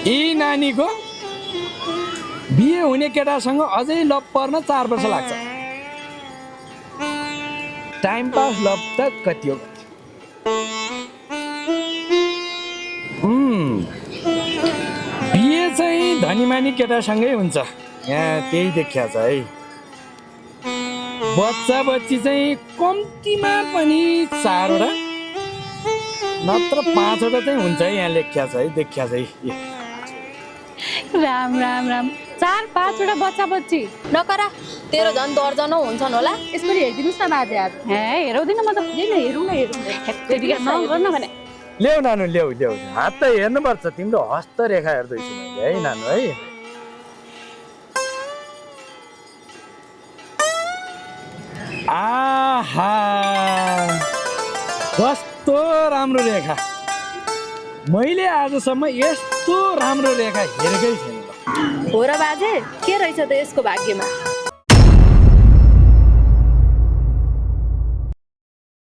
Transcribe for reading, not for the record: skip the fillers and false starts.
यी नानीको बिहे हुने केटासँग अझै लभ पर्न 4 वर्ष लाग्छ। टाइम पास लभ त कति हो बिहे चाहिँ धनीमानी केटासँगै हुन्छ, यहाँ त्यही देखिया छ है। बच्चा बच्ची चाहिँ कम्तीमा पनि 4 वटा नत्र 5 वटा चाहिँ हुन्छ है, यहाँ लेखिया छ है, देखिया छ है। राम राम राम 4-5 वटा बच्चा बच्ची नकरा तेरो झन् दर्जनौ हुन्छन् होला। यसरी हेरिदिनुहोस् न बाजे आज। हे हेराउँदिन म त हेरौँ न नगर्न भने। ल्याउ नानु ल्याउ ल्याउ, हात त हेर्नुपर्छ, तिम्रो हस्तरेखा हेर्दैछु मैले है नानु है। आहा कस्तो राम्रो रेखा, मैले आजसम्म यस्तो राम्रो रेखा हेरेकै छैन। हो र बाजे, के रहेछ त यसको भाग्यमा?